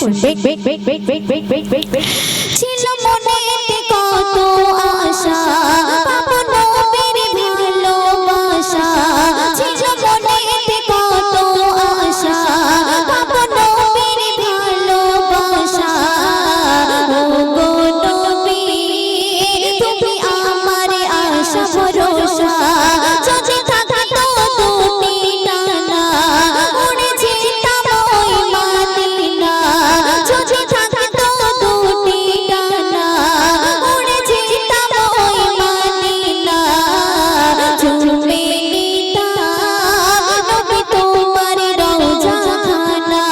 শুনবে। ছিল মনেতে কত আশা পাবো নবীর ভালোবাসা, ছিল মনেতে কত আশা পাবো নবীর ভালোবাসা। ও গো নবী তুমি আমার আশা ভরসা, যদি থাকতো দুটি ডানা উড়ে যেতাম ওই মদিনা, যদি থাকতো দুটি ডানা উড়ে যেতাম ওই মদিনা। চুমে নিতাম নবী তোমার রওজা খানা,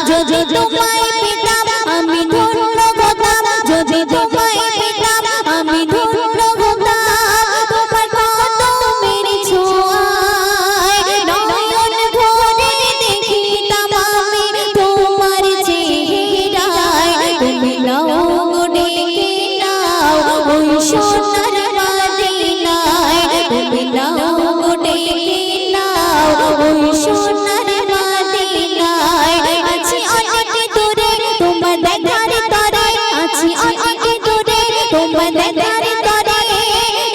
যদি তোমায় পেতাম আমি ধন্য হতাম, যদি তোমায় পেতাম আমি ধন্য হতাম। তোমার কদমের ছোঁয়ায় নয়ন ভরে দেখিতাম আমি তোমার চেহারায়। তুমি নাও গো ডেকে নাও ওই সোনার মদিনায়, তুমি নাও গো ডেকে নাও ওই সোনার মদিনায়। আছি অনেক দূরে তোমার দেখার তরে, আছি অনেক দূরে তোমার দেখার তরে,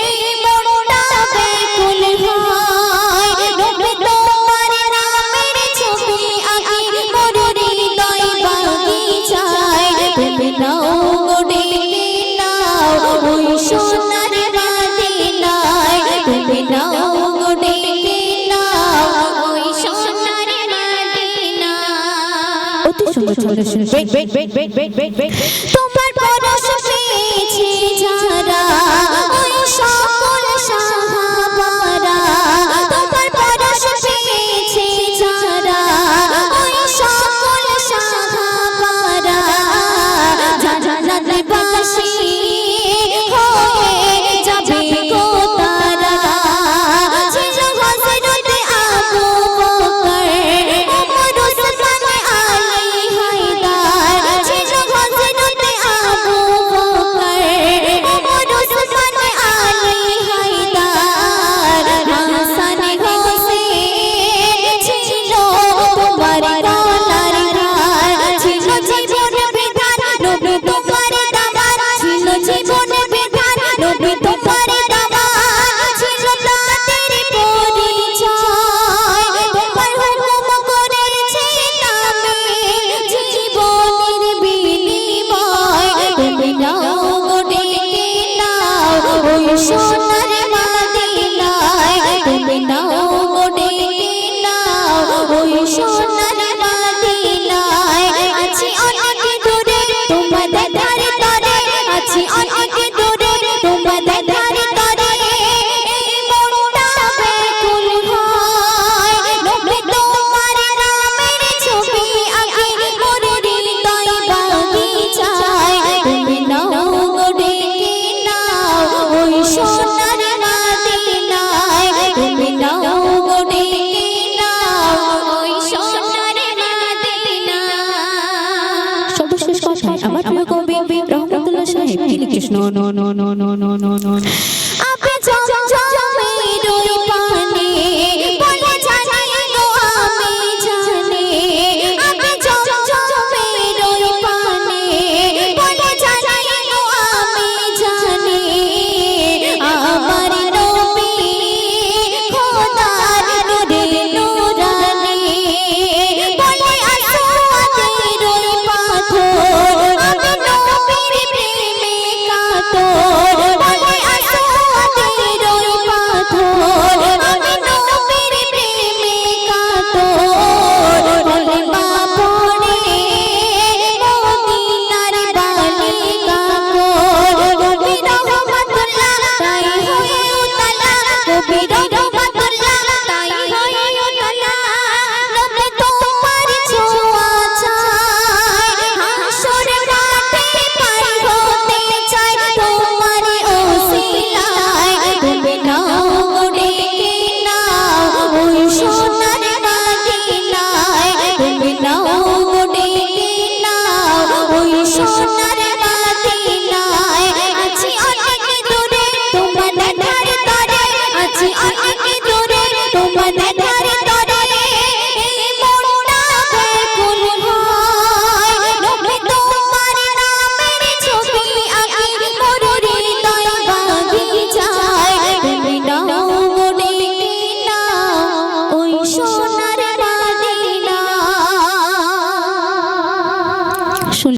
এই মনটা ব্যাকুল হয়। নবী তোমার নামের ছবি আঁকি মোর হৃদয় বাগিচায়। তুমি নাও গো ডেকে নাও ওই সোনার মদিনায়, তুমি নাও গো ডেকে নাও ওই সোনার মদিনায়। অতি সুন্দর সুন্দর শুনবে। তোমার পরশ পেয়েছি যারা ওই সকল সাহাবারা, তোমার পরশ পেয়েছি যারা ওই সকল সাহাবারা, জান্নাতবাসী হয়ে যাবে গো তারা। ছিল হযরতে আবু বকর, ওমর, ওসমান, আলী, হায়দার, ছিল হযরতে আবু বকর, ওমর, ওসমান, আলী, হায়দার, হাসান, হোসেন ছিল তোমার গলার হার। ছিল জীবন বিধান নবী তোমার দামান, ছিল জীবন বিধান নবী তোমার দামান, ছিল তাদের পরিচয় তোমার হুকুম করেছে নামে জীবনের বিনিময়। তুমি নাও গো ডেকে নাও ওই সোনার মদিনায়, তুমি নাও গো ডেকে নাও ওই সোনার মদিনায়। আছি অনেক দূরে তোমার দেখার তরে, আছি অনেক দূরে তোমার দেখার তরে, এই মনটা ব্যাকুল হয়। নবী তোমার নামের ছবি আঁকি মোর হৃদয় বাগিচায়। তুমি নাও গো ডেকে নাও ওই সোনার মদিনায়, তুমি নাও গো ডেকে নাও ওই সোনার মদিনায়। সর্বশেষ কথায় আমার প্রিয় কবি রহমতুল্লাহ সাহেব তিনি কৃষ্ণ